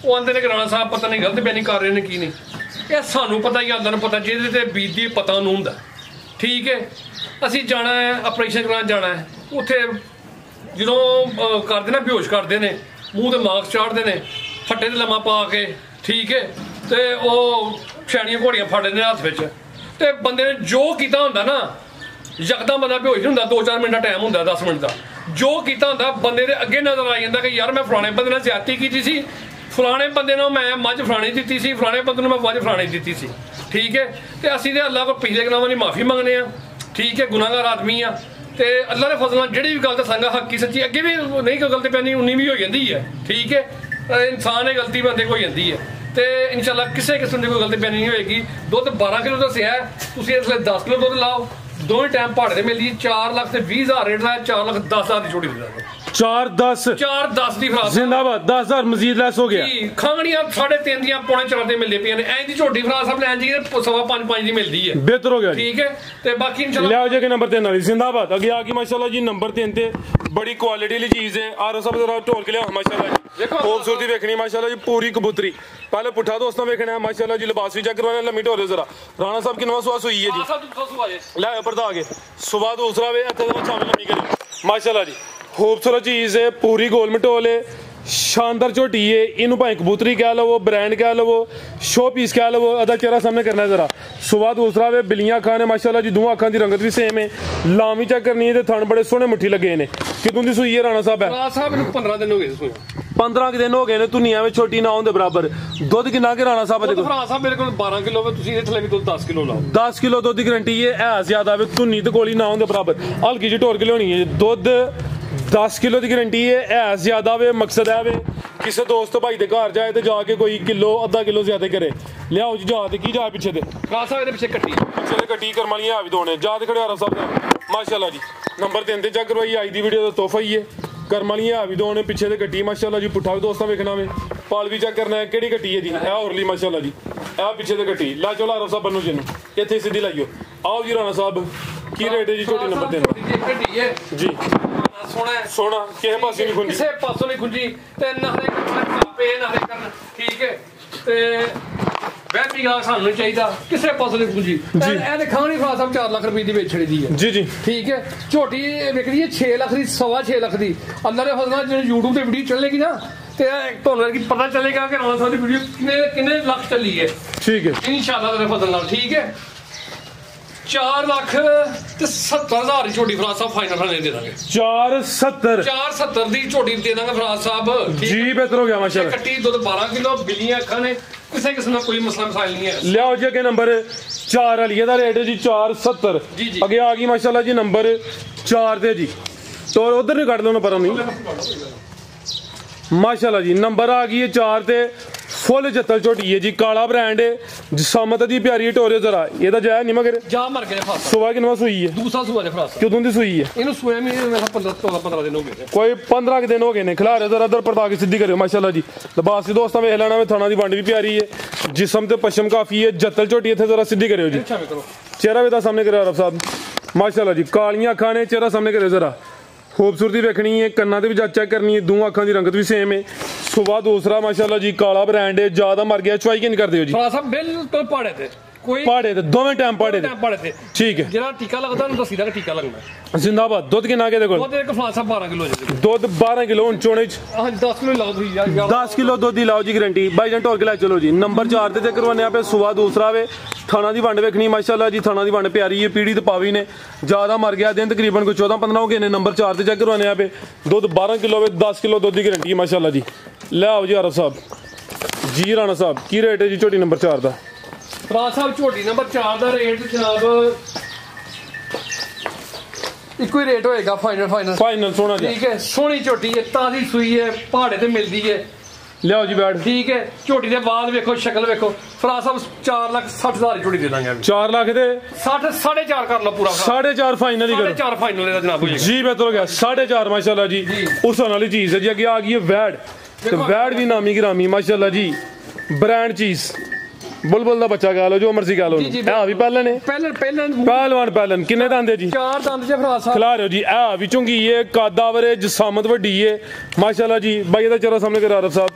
Speaker 1: ਉਹ ਆਂਦੇ ਨੇ ਕਿ ਰਾਣਾ ਸਾਹਿਬ ਪਤਾ ਨਹੀਂ ਗਲਤ ਬਿਆਨੀ ਕਰ ਰਹੇ ਨੇ ਕੀ ਨਹੀਂ। ਇਹ ਸਾਨੂੰ ਪਤਾ ਹੀ ਅੱਲਾ ਨੂੰ ਪਤਾ, ਜਿਹਦੇ ਤੇ ਬੀਤਦੀ ਪਤਾ ਉਹਨੂੰ ਹੁੰਦਾ। ਠੀਕ ਹੈ ਅਸੀਂ ਜਾਣਾ ਹੈ ਆਪਰੇਸ਼ਨ ਕਰਾਉਣ ਜਾਣਾ ਹੈ। ਉੱਥੇ ਜਦੋਂ ਕਰਦੇ ਨਾ ਬੇਹੋਸ਼ ਕਰਦੇ ਨੇ, ਮੂੰਹ ਤੇ ਮਾਸਕ ਚਾੜਦੇ ਨੇ, ਫੱਟੇ ਤੇ ਲੰਮਾ ਪਾ ਕੇ। ਠੀਕ ਹੈ ਤੇ ਉਹ ਛੈਣੀਆਂ ਘੋੜੀਆਂ ਫੜ ਲੈਂਦੇ ਹੱਥ ਵਿੱਚ। ਤੇ ਬੰਦੇ ਨੇ ਜੋ ਕੀਤਾ ਹੁੰਦਾ ਨਾ, ਯਕਦਮ ਬੰਦਾ ਬੇਹੋਸ਼ ਨਹੀਂ ਹੁੰਦਾ। 2-4 ਮਿੰਟ ਦਾ ਟਾਈਮ ਹੁੰਦਾ, 10 ਮਿੰਟ ਦਾ। ਜੋ ਕੀਤਾ ਹੁੰਦਾ ਬੰਦੇ ਦੇ ਅੱਗੇ ਨਜ਼ਰ ਆ ਜਾਂਦਾ ਕਿ ਯਾਰ ਮੈਂ ਫਲਾਣੇ ਬੰਦੇ ਨਾਲ ਜ਼ਿਆਦਤੀ ਕੀਤੀ ਸੀ, ਫਲਾਣੇ ਬੰਦੇ ਨੂੰ ਮੈਂ ਮੱਝ ਫਲਾਣੀ ਦਿੱਤੀ ਸੀ, ਫਲਾਣੇ ਬੰਦੇ ਨੂੰ ਮੈਂ ਮੱਝ ਫਲਾਣੀ ਦਿੱਤੀ ਸੀ। ਠੀਕ ਹੈ ਤੇ ਅਸੀਂ ਤੇ ਅੱਲਾਹ ਕੋਲ ਪਿਛਲੇ ਗੁਨਾਹਾਂ ਦੀ ਮਾਫੀ ਮੰਗਦੇ ਆ। ਠੀਕ ਹੈ ਗੁਨਾਹਗਾਰ ਆਦਮੀ ਆ ਤੇ ਅੱਲਾਹ ਦੇ ਫਜ਼ਲ ਨਾਲ ਜਿਹੜੀ ਵੀ ਗੱਲ ਦੱਸਾਂਗਾ ਹੱਕੀ ਸੱਚੀ। ਅੱਗੇ ਵੀ ਨਹੀਂ ਕੋਈ ਗਲਤੀ ਪੈਣੀ 19 ਵੀ ਹੋ ਜਾਂਦੀ ਹੈ। ਠੀਕ ਹੈ ਇਨਸਾਨ ਇਹ ਗਲਤੀ ਬੰਦੇ ਕੋਈ ਜਾਂਦੀ ਹੈ ਤੇ ਇਨਸ਼ਾਅੱਲਾ ਕਿਸੇ ਕਿਸਮ ਦੀ ਕੋਈ ਗਲਤੀ ਪੈਣੀ ਨਹੀਂ ਹੋਏਗੀ। ਦੁੱਧ 12 ਕਿਲੋ ਦੱਸਿਆ, ਤੁਸੀਂ ਇਸ ਲਈ 10 ਕਿਲੋ ਦੁੱਧ ਲਾਓ। ਦੋਵੇਂ ਟਾਈਮ ਭਾੜੇ ਤੇ ਮਿਲਦੀ 4 ਲੱਖ ਤੇ 20,000 ਰੇਟ ਦਾ 4 ਲੱਖ 10,000 ਦੀ ਛੋਟੀ ਦੇ ਦਾਂਗੇ
Speaker 2: 4-10
Speaker 1: 4-10 ਦੀ ਫਰਾਸ
Speaker 2: जिंदाबाद 10,000 मजीद लेस हो गया
Speaker 1: ਖਾਣੀਆਂ 3.5 ਦੀਆਂ ਪੌਣੇ 4 ਦੇ ਮਿਲਦੇ ਪਈਆਂ ਨੇ ਐਂ ਦੀ ਝੋਟੀ ਫਰਾਸ ਸਾਹਿਬ ਲੈਣ ਜੀ 5.5 ਦੀ ਮਿਲਦੀ ਹੈ
Speaker 2: बेहतर हो गया जी
Speaker 1: ठीक है ਤੇ ਬਾਕੀ ਇਨਸ਼ਾਅੱਲਾ
Speaker 2: ले आओ जी नंबर 3 वाली जिंदाबाद आगे आगे माशाल्लाह जी नंबर 3 ते बड़ी क्वालिटी वाली चीज है आर सब जरा ढोल के लिया माशाल्लाह जी
Speaker 1: देखो
Speaker 2: खूबसूरती देखनी माशाल्लाह जी पूरी कबूतरी पहले पुट्ठा दोस्तों देखना है माशाल्लाह जी लिबास भी चेक करवाना लम्बी ढोले जरा राणा साहब किनवा सुहास हुई है जी ले पर्दा आगे सुबह दूसरा वे शामिल लम्बी करी माशाल्लाह जी खूबसूरत चीज है पूरी गोल मटोल है शानदार झोटी है इनू भाई कबूतरी कह लो ब्रांड कह लो शो पीस कह लो अदा चेहरा सामने करना है जरा सुबह दूसरा वे बिलियां खाने माशाल्लाह जी दोवां अखां दी रंगत भी सेम है लामी चेक करनी है ते थन बड़े सोहने मुट्ठी लगे ने कितों दी सूई है राणा साहब है
Speaker 1: राणा साहब ਨੂੰ 15 ਦਿਨ ਹੋ ਗਏ ਸੂਈ
Speaker 2: 15 दिन हो गए ने दुनिया में छोटी ना होने बराबर दुध कितना के राणा साहब
Speaker 1: ਦੇਖੋ ਫਰਾਸ ਸਾਹਿਬ ਮੇਰੇ ਕੋਲ 12 ਕਿਲੋ ਵੇ ਤੁਸੀਂ ਇੱਥੇ ਲੈ ਵੀ ਦੁੱਧ 10 ਕਿਲੋ ਲਾਓ
Speaker 2: 10 किलो दुध की गारंटी है ज्यादा वे धुनी ते गोली ना होने बराबर हल्की जी ढोर के लियानी है दुध 10 किलो की गारंटी है ज्यादा वे मकसद है वे किसी दोस्त भाई दे घर जाए तो जाके कोई किलो आधा किलो ज्यादा करे लियाओ जी जा ते की जा पीछे ते
Speaker 1: ਫਰਾਸ ਸਾਹਿਬ ਇਹਦੇ ਪਿੱਛੇ ਕੱਟੀ
Speaker 2: पिछे ते कट्टी करम वाली है भी दोने जा ते खड़ियारा साहब माशाल्लाह जी नंबर 3 ते चेक करवाई आई दी वीडियो दा तोहफा ही है करम वाली है भी दोने पिछे ते कट्टी माशाल्लाह जी पुट्ठा भी दोस्तां वेखना वे पाल भी चेक करना है केड़ी कट्टी है जी ए होरली माशाल्लाह जी ए पिछे ते कट्टी ला चलो आरफ साहब बन्नू जी इत्थे सीधी लाइयो आओ जी राणा साहब की रेट है जी छोटी नंबर 3
Speaker 1: ਕੱਟੀ ਹੈ
Speaker 2: जी
Speaker 1: ਸੋਹਣਾ ਹੈ
Speaker 2: सोना किसे पासे नहीं खुंजी
Speaker 1: ਕਿਸੇ ਪਾਸੋਂ ਨਹੀਂ ਖੁੰਜੀ ਤੇ ਨਾ ਹਰੇ ਕਾਪੇ ਨਾ ਹਰੇ ਕਰਨ ਠੀਕ ਹੈ ਤੇ ਵੈਸੀ ਗੱਲ ਸਾਨੂੰ ਨਹੀਂ ਚਾਹੀਦਾ ਕਿਸੇ ਪਾਸੋਂ ਨਹੀਂ ਖੁੰਜੀ ਇਹ ਖਾਣੀ ਫਰਾਸ ਸਾਹਿਬ 4 ਲੱਖ ਰੁਪਏ ਦੀ ਵੇਚਣੀ ਦੀ ਹੈ
Speaker 2: जी जी
Speaker 1: ਠੀਕ ਹੈ ਝੋਟੀ ਵਿਕਦੀ ਹੈ 6 ਲੱਖ ਦੀ 6.5 ਲੱਖ ਦੀ ਅੱਲਾ ਦੇ ਫਜ਼ਲ ਨਾਲ ਜਦੋਂ YouTube ਤੇ ਵੀਡੀਓ ਚੱਲੇਗੀ ਨਾ ਤੇ ਤੁਹਾਨੂੰ ਕੀ ਪਤਾ ਚੱਲੇਗਾ ਕਿ ਰਾਣਾ ਸਾਹਿਬ ਦੀ ਵੀਡੀਓ ਕਿੰਨੇ ਲੱਖ ਚੱਲੀ ਹੈ
Speaker 2: ठीक है
Speaker 1: ਇਨਸ਼ਾਅੱਲਾ ਦੇ ਫਜ਼ਲ ਨਾਲ ਠੀਕ ਹੈ 4 ਲੱਖ ਤੇ 70,000 ਦੀ ਝੋਟੀ ਫਰਾਸ ਸਾਹਿਬ ਫਾਈਨਲ ਦੇ ਦਾਂਗੇ
Speaker 2: 470
Speaker 1: 470 ਦੀ ਝੋਟੀ ਦੇ ਦਾਂਗੇ ਫਰਾਸ ਸਾਹਿਬ
Speaker 2: जी बेहतर हो गया माशाल्लाह
Speaker 1: ਕੱਟੀ ਦੁੱਧ 12 ਕਿਲੋ ਬਿੱਲੀਆਂ ਅੱਖਾਂ ਨੇ ਕਿਸੇ ਕਿਸਮ ਦਾ ਕੋਈ ਮਸਲਾ ਮਸਾਇਲ ਨਹੀਂ ਹੈ
Speaker 2: लियाओ जी अगे नंबर 4 वाली दा रेट है जी 470
Speaker 1: जी, जी।
Speaker 2: अगे आ गई माशाल्लाह जी नंबर 4 दे जी तो उधर नहीं कट लो ना पर नहीं माशाल्लाह जी नंबर आ गई है 4 ते फुल जत्तल झोटी है जी काला ब्रांड है जिसामत दी प्यारी टोरे जरा ये तो जाया नहीं मगर
Speaker 1: ਜਾ ਮਰ ਗਏ ਫਰਾਸ
Speaker 2: सुबह किनवा सुई है
Speaker 1: ਦੂਸਰਾ ਸੂਆ ਦੇ ਫਰਾਸ
Speaker 2: क्यों दी सुई है
Speaker 1: ਇਹਨੂੰ ਸੂਆ ਵੀ ਮੇਰਾ 15 ਦਿਨ ਹੋ ਗਏ
Speaker 2: कोई 15 के दिन हो गए ने खिला रहे जरा इधर पर्दा के सीधी करो माशाल्लाह जी लिबास की दोस्तों वेख लेना में थाना दी वंड भी प्यारी है जिस्म ते पश्चिम काफी है जत्तल झोटी इत्थे जरा सीधी करो जी
Speaker 1: ਅੱਛਾ ਕਰੋ
Speaker 2: चेहरा भी तो सामने करो आरफ साहब माशाल्लाह जी कालियां अखां ने चेहरा सामने करो जरा खूबसूरती देखनी है कन्ना ते भी जांच चेक करनी है दोवां अखां दी रंगत भी सेम है सुबह दूसरा माशाल्लाह जी काला ब्रांड है ज्यादा मर गया चुवाई के नहीं करते हो जी
Speaker 1: ਫਰਾਸ ਸਾਹਿਬ ਬਿਲਕੁਲ ਪਾੜੇ ਤੇ ਕੋਈ
Speaker 2: पहाड़े ते दोवें टाइम पहाड़े ते
Speaker 1: ਟਾਈਮ ਪਾੜੇ ਤੇ
Speaker 2: ठीक है
Speaker 1: ਜਿਹੜਾ ਟੀਕਾ ਲੱਗਦਾ ਉਹਨੂੰ ਦੱਸੀਦਾ ਕਿ ਟੀਕਾ ਲੱਗਣਾ
Speaker 2: जिंदाबाद दुध किन्ना के देखो
Speaker 1: ਉਹਦੇ ਇੱਕ ਫਰਾਸ ਸਾਹਿਬ 12 ਕਿਲੋ ਜੇ
Speaker 2: दुध 12 किलो हुन चोणे
Speaker 1: ਹਾਂ 10 ਕਿਲੋ ਲਾਓ ਤੁਸੀਂ ਯਾਰ
Speaker 2: 10 किलो दुध दी लाओ जी गारंटी भाईजान ढोल के ला चलो जी नंबर 4 ते करवाने पे सुबह दूसरा वे थाना दी वंड वेखनी माशाल्लाह जी थाना दी वंड प्यारी है पीड़ी ते पावी ने ज्यादा मर गया दिन तकरीबन कोई 14-15 हो गए ने नंबर 4 ते चेक करवाने पे दुध 12 किलो वे 10 किलो दुध दी गारंटी है माशाल्लाह जी ले आओ जी आरफ साहब जी राणा साहब की रेट है जी छोटी नंबर 4 दा
Speaker 1: ਫਰਾਸ ਸਾਹਿਬ ਝੋਟੀ ਨੰਬਰ 4 ਦਾ ਰੇਟ ਜਨਾਬ ਇੱਕੋ ਹੀ ਰੇਟ ਹੋਏਗਾ ਫਾਈਨਲ
Speaker 2: फाइनल सोना जी
Speaker 1: ਠੀਕ ਹੈ ਸੋਹਣੀ ਝੋਟੀ ਹੈ ਤਾਜ਼ੀ ਸੂਈ ਹੈ ਪਹਾੜੇ ਤੇ ਮਿਲਦੀ ਹੈ
Speaker 2: ले आओ जी बैठ
Speaker 1: ਠੀਕ ਹੈ ਝੋਟੀ ਦੇ ਬਾਅਦ ਵੇਖੋ ਸ਼ਕਲ ਵੇਖੋ ਫਰਾਸ ਸਾਹਿਬ 4,60,000 ਦੀ ਝੋਟੀ ਦੇ ਦਾਂਗੇ
Speaker 2: 4 लाख दे
Speaker 1: 60 4.5 ਕਰ ਲਓ ਪੂਰਾ
Speaker 2: 4.5 फाइनल ही करो
Speaker 1: 4.5 ਫਾਈਨਲ ਦਾ ਜਨਾਬ ਹੋ ਜਾਏਗਾ
Speaker 2: जी बेहतर हो गया 4.5 माशाल्लाह जी उस वाली चीज है जी आगे आ गई है वैड तो वैड भी नामी गिरामी माशाल्लाह जी ब्रांड चीज बुलबुल दा बच्चा कह लो जो मर्जी कह लो
Speaker 1: जी,
Speaker 2: है भी पहले ने
Speaker 1: ਪਹਿਲਾਂ
Speaker 2: पहलवान पहलन किन्ने दंद है जी
Speaker 1: 4 ਦੰਦ ਜੇ ਫਰਾਸ ਸਾਹਿਬ
Speaker 2: खिला रहे हो जी है भी चुंगी है कादा वरे जसामत वड्डी है माशाल्लाह जी भाई दा चेहरा सामने करो आरफ साहब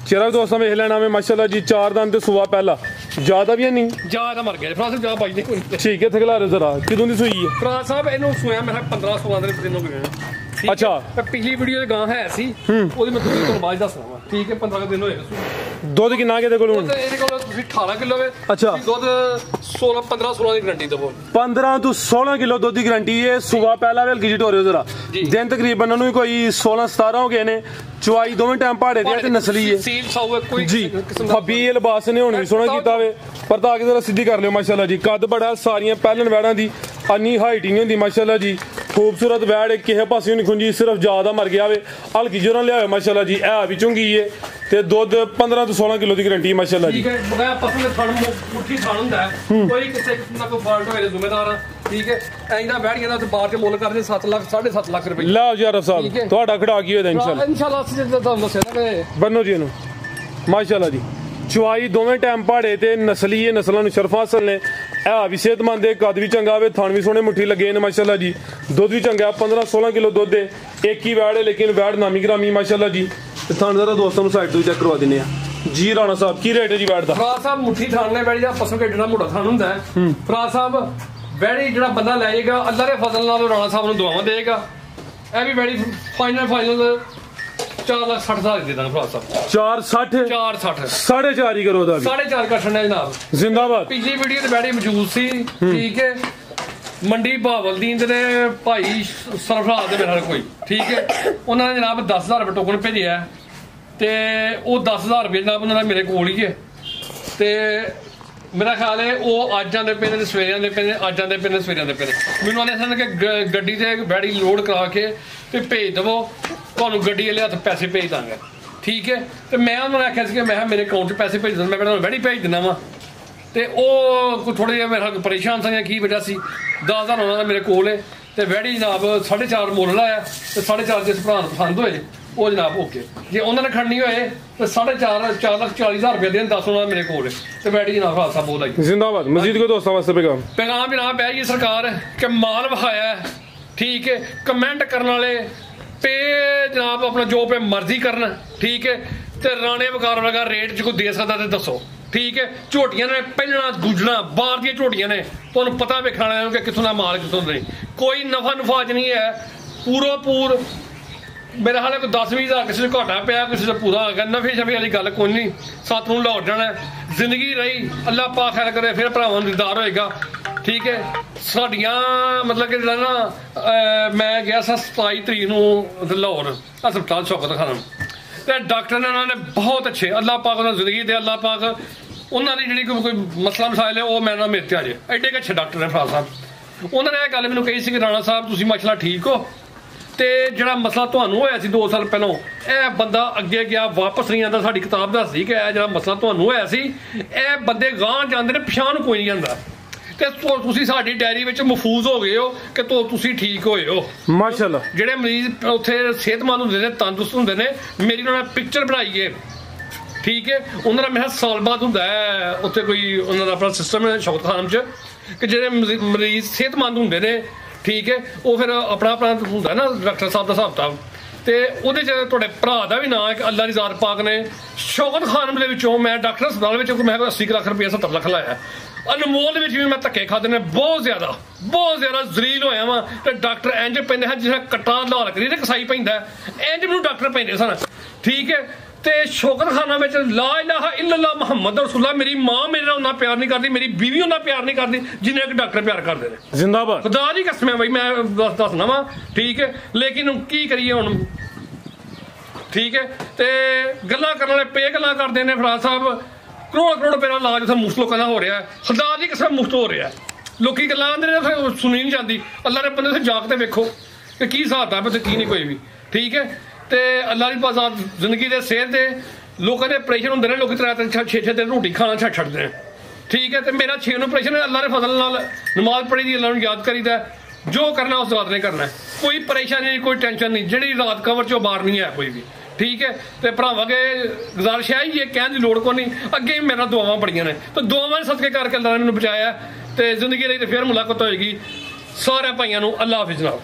Speaker 2: चेहरा भी दोस्तों वेख लेना में माशाल्लाह जी 4 दंद ते सुबह पहला ज्यादा भी है नहीं
Speaker 1: ਜ਼ਿਆਦਾ ਮਰ ਗਿਆ ਫਰਾਸ ਸਾਹਿਬ ਜਾ ਬਾਈ ਨਹੀਂ
Speaker 2: ठीक है थे खिला रहे जरा किदों दी सुई है
Speaker 1: ਫਰਾਸ ਸਾਹਿਬ ਇਹਨੂੰ ਸੋਇਆ ਮੇਰਾ 15-16 ਦਿਨ ਹੋ ਗਏ ਨੇ
Speaker 2: अच्छा
Speaker 1: ਪਿਛਲੀ ਵੀਡੀਓ ਦੇ ਗਾਂ ਹੈ ਸੀ ਉਹਦੀ ਮੈਂ ਤੁਹਾਨੂੰ ਬਾਅਦ ਦੱਸਣਾ ਵਾ ਠੀਕ ਹੈ 15 ਦਿਨ ਹੋਏ
Speaker 2: दुध किन्ना के दे कोल हुन
Speaker 1: ਇਹਦੇ ਕੋਲ ਤੁਸੀਂ 18 ਕਿਲੋ ਵੇ
Speaker 2: अच्छा
Speaker 1: ਦੁੱਧ 15-16 ਦੀ ਗਰੰਟੀ ਦਵੋ
Speaker 2: 15 ਤੋਂ 16 ਕਿਲੋ ਦੁੱਧ ਦੀ ਗਾਰੰਟੀ ਹੈ ਸਵੇਰ ਪਹਿਲਾ ਵੇਲ ਕੀ ਢੋਰੇ ਜ਼ਰਾ ਦਿਨ ਤਕਰੀਬਨ ਉਹਨੂੰ ਕੋਈ 16-17 ਹੋ ਗਏ ਨੇ ਚੁਆਈ ਦੋਵੇਂ ਟਾਈਮ ਪਹਾੜੇ ਦੇ ਤੇ ਨਸਲੀ ਹੈ
Speaker 1: ਸੀਲ ਸਾਊ ਕੋਈ
Speaker 2: ਜੀ ਫੱਬੀ ਇਹ ਲਿਬਾਸ ਨੇ ਹੁਣ ਵੀ ਸੋਹਣਾ ਕੀਤਾ ਵੇ ਪਰਦਾ ਆ ਕੇ ਜ਼ਰਾ ਸਿੱਧੀ ਕਰ ਲਿਓ ਮਾਸ਼ਾਅੱਲਾ ਜੀ ਕੱਦ ਬੜਾ ਸਾਰੀਆਂ ਪਹਿਲਣ ਵੈੜਾਂ ਦੀ ਅੰਨੀ ਹਾਈਟ ਨਹੀਂ ਹੁੰਦੀ ਮਾਸ਼ਾਅੱਲਾ ਜੀ खूबसूरत वैड ਕਿਸੇ ਪਾਸੇ ਨਹੀਂ ਖੁੰਜੀ ਸਿਰਫ ਜ਼ਿਆਦਾ ਮਰ ਗਿਆ ਵੇ ਹਲਕੀ ਜੋਰਾਂ ਲਿਆਓ ਮਾਸ਼ਾਅੱਲਾ ਜੀ ਇਹ ਵੀ ਚੁੰਗੀ ਏ ਤੇ ਦੁੱਧ 15 ਤੋਂ 16 ਕਿਲੋ ਦੀ ਗਾਰੰਟੀ ਮਾਸ਼ਾਅੱਲਾ ਜੀ
Speaker 1: ਠੀਕ ਹੈ ਬਗੈਰ ਪਸੰਦ ਫੜ ਮੁੱਠੀ ਖਾਣ ਹੁੰਦਾ ਕੋਈ ਕਿਸੇ ਕਿਸਮ ਦਾ ਕੋਈ ਫਾਲਟ ਹੋਏ ਜ਼ਿੰਮੇਦਾਰ ਠੀਕ ਹੈ ਐਂਦਾ ਬੈੜੀਆਂ ਦਾ ਤੇ ਬਾਹਰ ਚ ਮੁੱਲ ਕਰਦੇ 7 ਲੱਖ 7.5 ਲੱਖ ਰੁਪਏ।
Speaker 2: ਲਓ ਜੀ ਆਰਫ ਸਾਹਿਬ ਤੁਹਾਡਾ ਖੜਾ ਕੀ ਹੋਇਆ
Speaker 1: ਇਨਸ਼ਾਅੱਲਾ ਅਸੀਂ ਜਿੱਦਾਂ ਤੁਹਾਨੂੰ ਦੱਸਿਆ ਨਾ ਕਿ
Speaker 2: ਬੰਨੋ ਜੀ ਇਹਨੂੰ ਮਾਸ਼ਾਅੱਲਾ ਜੀ ਚਵਾਈ ਦੋਵੇਂ ਟਾਈਮ ਪਹਾੜੇ ਤੇ ਨਸਲੀ ਇਹ ਨਸਲਾਂ ਨੂੰ ਸ਼ਰਫ ਹਾਸਲ ਨੇ। ਇਹ ਵੀ ਸਿਹਤਮੰਦ ਹੈ, ਕੱਦ ਵੀ ਚੰਗਾ ਵੇ, ਥਣ ਵੀ ਸੋਹਣੇ ਮੁੱਠੀ ਲੱਗੇ ਨੇ ਮਾਸ਼ਾਅੱਲਾ ਜੀ। ਦੁੱਧ ਵੀ ਚੰਗਾ 15-16 ਕਿਲੋ ਦੁੱਧ ਹੈ, ਇੱਕ ਹੀ ਵੈੜ ਹੈ ਲੇਕਿਨ ਵੈੜ ਨਾਮੀ ਗ੍ਰਾਮੀ ਮਾਸ਼ਾਅੱਲਾ ਜੀ। ਤੇ ਥਣ ਜ਼ਰਾ ਦੋਸਤਾਂ ਨੂੰ ਸਾਈਡ ਤੋਂ ਚੈੱਕ ਕਰਵਾ ਦਿੰਦੇ ਆ ਜੀ। ਰਾਣਾ ਸਾਹਿਬ ਕੀ ਰੇਟ ਹੈ ਜੀ ਵੈੜ ਦਾ?
Speaker 1: ਫਰਾਜ਼ ਸਾਹਿਬ ਮੁੱਠੀ ਥਣ ਨੇ ਬੈੜੀ ਦਾ ਪਸੋਂ ਕੇ ਜਿਹੜਾ ਮੋਟਾ ਥਣ ਹੁੰਦਾ ਹੈ ਫਰਾਜ਼ ਸਾਹਿਬ ਬੈੜੀ ਜਿਹੜਾ ਬੰਦਾ ਲੈ ਜਾਏਗਾ ਅੱਲਾ ਦੇ ਫਜ਼ਲ ਨਾਲ ਰਾਣਾ ਸਾਹਿਬ ਨੂੰ ਦੁਆਵਾਂ ਦੇਗਾ। ਇਹ ਵੀ ਬੈੜੀ ਫਾਈਨਲ 4,60,000 ਦੇ ਦਾਂਗੇ ਫਰਾਜ਼ ਸਾਹਿਬ।
Speaker 2: 460
Speaker 1: 460
Speaker 2: 4.5 ਹੀ ਕਰੋ ਉਹਦਾ ਵੀ
Speaker 1: 4.5 ਕੱਟਣਾ ਜਨਾਬ।
Speaker 2: ਜ਼ਿੰਦਾਬਾਦ।
Speaker 1: ਪਿਛਲੀ ਵੀਡੀਓ ਤੇ ਬੈੜੀ ਮੌਜੂਦ ਸੀ ਠੀਕ ਹੈ ਮੰਡੀ ਬਹਾਵਲਦੀਨ ਦੇ ਨੇ ਭਾਈ ਸਰਫਰਾਜ਼ ਦੇ ਮੇਰੇ ਨਾਲ ਕੋਈ ਠੀਕ ਹੈ ਉਹਨਾਂ ਨੇ ਜਨਾਬ 10,000 ਰੁਪਏ ਟੋਕਨ ਭੇਜਿਆ ਤੇ ਉਹ 10,000 ਰੁਪਏ ਜਨਾਬ ਉਹਨਾਂ ਦਾ ਮੇਰੇ ਕੋਲ ਹੀ ਹੈ ਤੇ ਮੇਰਾ ਖਿਆਲ ਹੈ ਉਹ ਅੱਜ ਆਉਂਦੇ ਪਏ ਨੇ ਸਵੇਰੇ ਆਉਂਦੇ ਪਏ ਨੇ ਅੱਜ ਆਉਂਦੇ ਪਏ ਨੇ ਸਵੇਰੇ ਆਉਂਦੇ ਪਏ ਨੇ। ਮੈਨੂੰ ਆਨੇ ਸਨ ਕਿ ਗੱਡੀ ਤੇ ਬੈੜੀ ਲੋਡ ਕਰਾ ਕੇ ਤੇ ਭੇਜ ਦੇਵੋ ਤੁਹਾਨੂੰ ਗੱਡੀ ਵਾਲੇ ਹੱਥ ਪੈਸੇ ਭੇਜ ਦਾਂਗੇ ਠੀਕ ਹੈ। ਤੇ ਮੈਂ ਉਹਨਾਂ ਨੂੰ ਆਖਿਆ ਸੀ ਕਿ ਮੈਂ ਮੇਰੇ ਅਕਾਊਂਟ 'ਚ ਪੈਸੇ ਭੇਜ ਦਿੰਦਾ ਮੈਂ ਤੁਹਾਨੂੰ ਬੈੜੀ ਭੇਜ ਦਿੰਦਾ ਵਾ ਤੇ ਉਹ ਥੋੜ੍ਹਾ ਜਿਹਾ ਮੇਰਾ ਪਰੇਸ਼ਾਨ ਸੀ ਕੀ ਵਜ੍ਹਾ ਸੀ 10,000 ਉਹਨਾਂ ਦਾ ਮੇਰੇ ਕੋਲ ਹੈ ਤੇ ਵੈੜੀ ਜਨਾਬ 4.5 ਮੁੱਲ ਲਾਇਆ ਤੇ 4.5 ਜਿਸ ਭਰਾ ਨੂੰ ਪਸੰਦ ਹੋਏ ਉਹ ਜਨਾਬ ਓਕੇ ਜੇ ਉਹਨਾਂ ਨੇ ਖੜਨੀ ਹੋਏ ਤੇ 4,40,000 ਰੁਪਏ ਦੇਣ 10 ਉਹਨਾਂ ਮੇਰੇ ਕੋਲ ਤੇ ਵੈੜੀ ਜਨਾਬ ਹਾਦਸਾ ਬਹੁਤ ਆਈ
Speaker 2: ਜ਼ਿੰਦਾਬਾਦ। ਮਜ਼ੀਦ ਕੋਈ ਦੋਸਤਾਂ ਵਾਸਤੇ ਪੈਗਾਮ
Speaker 1: ਜਨਾਬ ਹੈ ਜੀ ਸਰਕਾਰ ਕਿ ਮਾਲ ਵਿਖਾਇਆ ਠੀਕ ਹੈ ਕਮੈਂਟ ਕਰਨ ਵਾਲੇ ਤੇ ਜਨਾਬ ਆਪਣਾ ਜੋ ਪੇ ਮਰਜ਼ੀ ਕਰਨ ਠੀਕ ਹੈ ਤੇ ਰਾਣੇ ਵਕਾਰ ਵਰਗਾ ਰੇਟ 'ਚ ਕੋਈ ਦੇ ਸਕਦਾ ਤੇ ਦੱਸੋ ਠੀਕ ਹੈ। ਝੋਟੀਆਂ ਨੇ ਪਹਿਲਣਾ ਦੂਜਣਾ ਬਾਹਰ ਦੀਆਂ ਝੋਟੀਆਂ ਨੇ ਤੁਹਾਨੂੰ ਪਤਾ ਵੇਖਣ ਵਾਲਿਆਂ ਨੂੰ ਕਿ ਕਿੱਥੋਂ ਦਾ ਮਾਲ ਕਿੱਥੋਂ ਨਹੀਂ ਕੋਈ ਨਫਾ ਨੁਫਾਜ ਨਹੀਂ ਹੈ ਪੂਰੋ ਪੂਰ ਮੇਰਾ ਹਾਲੇ ਕੋਈ 10-20 ਕਿਸੇ ਨੂੰ ਘਾਟਾ ਪਿਆ ਕਿਸੇ ਦਾ ਪੂਰਾ ਆ ਗਿਆ ਨਫੇ ਸ਼ਫੇ ਵਾਲੀ ਗੱਲ ਕੋਈ ਨਹੀਂ ਸੱਤ ਨੂੰ ਲੌਟ ਜਾਣਾ ਜ਼ਿੰਦਗੀ ਰਹੀ ਅੱਲਾ ਪਾਕ ਖੈਰ ਕਰੇ ਫਿਰ ਭਰਾਵਾਂ ਨੂੰ ਦੀਦਾਰ ਹੋਏਗਾ ਠੀਕ ਹੈ। ਸਾਡੀਆਂ ਮਤਲਬ ਕਿ ਜਿਹੜਾ ਨਾ ਮੈਂ ਗਿਆ ਸੀ 27 ਤਰੀਕ ਨੂੰ ਲਾਹੌਰ ਹਸਪਤਾਲ ਸ਼ੌਕਤ ਖਾਨ ਤੇ ਡਾਕਟਰ ਨੇ ਉਹਨਾਂ ਨੇ ਬਹੁਤ ਅੱਛੇ ਅੱਲਾ ਪਾਕ ਉਹਨਾਂ ਜ਼ਿੰਦਗੀ ਦੇ ਅੱਲਾ ਪਾਕ ਉਹਨਾਂ ਦੀ ਜਿਹੜੀ ਕੋਈ ਮਸਲਾ ਮਸਾਇਲ ਹੈ ਉਹ ਮੇਰੇ ਨਾਲ ਮੇਰੇ ਤੇ ਆ ਜਾਏ ਐਡੇ ਕੁ ਅੱਛੇ ਡਾਕਟਰ ਨੇ ਫਰਾਜ਼ ਸਾਹਿਬ। ਉਹਨਾਂ ਨੇ ਇਹ ਗੱਲ ਮੈਨੂੰ ਕਹੀ ਸੀ ਕਿ ਰਾਣਾ ਸਾਹਿਬ ਤੁਸੀਂ ਮਾਸ਼ਾਅੱਲਾ ਠੀਕ ਹੋ ਤੇ ਜਿਹੜਾ ਮਸਲਾ ਤੁਹਾਨੂੰ ਹੋਇਆ ਸੀ 2 ਸਾਲ ਪਹਿਲਾਂ ਇਹ ਬੰਦਾ ਅੱਗੇ ਗਿਆ ਵਾਪਸ ਨਹੀਂ ਆਉਂਦਾ। ਸਾਡੀ ਕਿਤਾਬ ਦੱਸਦੀ ਕਿ ਇਹ ਜਿਹੜਾ ਮਸਲਾ ਤੁਹਾਨੂੰ ਹੋਇਆ ਸੀ ਇਹ ਬੰਦੇ ਗਾਂਹ ਜਾਂਦੇ ਨੇ ਪਛਾਣ ਕੋਈ ਨਹੀਂ ਜਾਂਦਾ ਤੇ ਤੁਸੀਂ ਸਾਡੀ ਡਾਇਰੀ ਵਿੱਚ ਮਹਿਫੂਜ਼ ਹੋ ਗਏ ਹੋ ਕਿ ਤੁਸੀਂ ਠੀਕ ਹੋਏ ਹੋ
Speaker 2: ਮਾਸ਼ਾਅੱਲਾ।
Speaker 1: ਜਿਹੜੇ ਮਰੀਜ਼ ਉੱਥੇ ਸਿਹਤਮੰਦ ਹੁੰਦੇ ਨੇ ਤੰਦਰੁਸਤ ਹੁੰਦੇ ਨੇ ਮੇਰੀ ਉਹਨਾਂ ਨੇ ਪਿਕਚਰ ਬਣਾਈ ਹੈ ਠੀਕ ਹੈ। ਉਹਨਾਂ ਦਾ ਮੇਰਾ ਸਾਲ ਬਾਅਦ ਹੁੰਦਾ ਹੈ ਉੱਥੇ ਕੋਈ ਉਹਨਾਂ ਦਾ ਆਪਣਾ ਸਿਸਟਮ ਹੈ ਸ਼ੌਕਤ ਖਾਨ 'ਚ ਕਿ ਜਿਹੜੇ ਮਰੀਜ਼ ਸਿਹਤਮੰਦ ਹੁੰਦੇ ਨੇ ਠੀਕ ਹੈ ਉਹ ਫਿਰ ਆਪਣਾ ਹੁੰਦਾ ਨਾ ਡਾਕਟਰ ਸਾਹਿਬ ਦਾ ਹਿਸਾਬ ਕਿਤਾਬ ਤੇ ਉਹਦੇ 'ਚ ਤੁਹਾਡੇ ਭਰਾ ਦਾ ਵੀ ਨਾਂ ਹੈ ਕਿ ਅੱਲਾ ਦੀ ਜ਼ਾਤ ਪਾਕ ਨੇ ਸ਼ੌਕਤ ਖਾਨ ਦੇ ਵਿੱਚੋਂ ਮੈਂ ਡਾਕਟਰ ਹਸਪਤਾਲ ਵਿੱਚ ਮੈਂ 80 ਲੱਖ ਰੁਪਏ 70 ਲੱਖ ਲਾਇਆ ਅਨਮੋਲ ਦੇ ਵਿੱਚ ਵੀ ਮੈਂ ਧੱਕੇ ਖਾਦੇ ਨੇ ਬਹੁਤ ਜ਼ਿਆਦਾ ਜ਼ਲੀਲ ਹੋਇਆ ਵਾਂ ਤੇ ਡਾਕਟਰ ਇੰਜ ਪੈਂਦੇ ਹਨ ਜਿਸ ਕੱਟਾ ਲਾਲ ਕਰੀ ਤੇ ਕਸਾਈ ਪੈਂਦਾ ਇੰਜ ਮੈਨੂੰ ਡਾਕਟਰ ਪੈਂਦੇ ਸਨ ਠੀਕ ਹੈ। ਤੇ ਸ਼ੌਕਤ ਖਾਨਾ ਵਿੱਚ ਲਾ ਇਲਾਹਾ ਇल्लल्लाह ਮੁਹੰਮਦ ਰਸੂਲullah ਮੇਰੀ ਮਾਂ ਮੇਰੇ ਨਾਲ ਉਹਨਾਂ ਪਿਆਰ ਨਹੀਂ ਕਰਦੀ ਮੇਰੀ ਬੀਵੀ ਉਹਨਾਂ ਪਿਆਰ ਨਹੀਂ ਕਰਦੀ ਜਿੰਨੇ ਕਿ ਡਾਕਟਰ ਪਿਆਰ ਕਰਦੇ ਨੇ
Speaker 2: ਜ਼ਿੰਦਾਬਾਦ।
Speaker 1: ਖੁਦਾ ਦੀ ਕਸਮ ਹੈ ਬਈ ਮੈਂ ਦੱਸਣਾ ਵਾ ਠੀਕ ਹੈ ਲੇਕਿਨ ਕੀ ਕਰੀਏ ਹੁਣ ਠੀਕ ਹੈ। ਤੇ ਗੱਲਾਂ ਕਰਨ ਵਾਲੇ ਪੇ ਗੱਲਾਂ ਕਰਦੇ ਨੇ ਫਰਾਜ਼ ਸਾਹਿਬ ਕਰੋੜ ਰੁਪਏ ਦਾ ਇਲਾਜ ਉੱਥੇ ਮੁਫਤ ਲੋਕਾਂ ਦਾ ਹੋ ਰਿਹਾ ਖੁਦਾ ਦੀ ਕਸਮ ਮੁਫਤ ਹੋ ਰਿਹਾ ਲੋਕੀ ਗੱਲਾਂ ਆਉਂਦੇ ਨੇ ਉੱਥੇ ਸੁਣੀ ਨਹੀਂ ਜਾਂਦੀ ਅੱਲਾ ਦੇ ਬੰਦੇ ਉੱਥੇ ਜਾ ਕੇ ਦੇਖੋ ਕਿ ਕੀ ਹਿਸਾਬ ਹੈ ਤੇ ਕੀ ਨਹੀਂ ਕੋਈ ਵੀ ਠੀਕ ਹੈ। ਤੇ ਅੱਲਾ ਦੀ ਬਾਜ਼ਾਰ ਜ਼ਿੰਦਗੀ ਦੇ ਸਿਹਤ ਦੇ ਲੋਕਾਂ ਦੇ ਆਪਰੇਸ਼ਨ ਹੁੰਦੇ ਨੇ ਲੋਕੀ 3-6 ਦਿਨ ਰੋਟੀ ਖਾਣਾ ਛੱਡਦੇ ਨੇ ਠੀਕ ਹੈ। ਤੇ ਮੇਰਾ 6 ਨੂੰ ਆਪਰੇਸ਼ਨ ਅੱਲਾ ਦੇ ਫਜ਼ਲ ਨਾਲ ਨਮਾਜ਼ ਪੜ੍ਹੀ ਦੀ ਅੱਲਾ ਨੂੰ ਯਾਦ ਕਰੀਦਾ ਜੋ ਕਰਨਾ ਉਸ ਰਾਤ ਨੇ ਕਰਨਾ ਕੋਈ ਪਰੇਸ਼ਾਨੀ ਨਹੀਂ ਕੋਈ ਟੈਨਸ਼ਨ ਨਹੀਂ ਜਿਹੜੀ ਰਾਤ ਕਵਰ ਚੋਂ ਬਾਹਰ ਨਹੀਂ ਹੈ ਕੋਈ ਵੀ ਠੀਕ ਹੈ। ਤੇ ਭਰਾਵਾਂ ਕੇ ਗੁਜ਼ਾਰਿਸ਼ ਹੈ ਇਹ ਕਹਿਣ ਦੀ ਲੋੜ ਕੋਈ ਨਹੀਂ ਅੱਗੇ ਮੇਰੇ ਨਾਲ ਦੁਆਵਾਂ ਬੜੀਆਂ ਨੇ ਤੇ ਦੁਆਵਾਂ ਦੇ ਸਦਕੇ ਕਰਕੇ ਅੱਲਾ ਨੇ ਮੈਨੂੰ ਬਚਾਇਆ ਤੇ ਜ਼ਿੰਦਗੀ ਲਈ ਤੇ ਫਿਰ ਮੁਲਾਕਾਤ ਹੋਏਗੀ। ਸਾਰੇ ਭਾਈਆਂ ਨੂੰ ਅੱਲਾ ਹਾਫਿਜ਼ ਜਨਾਬ।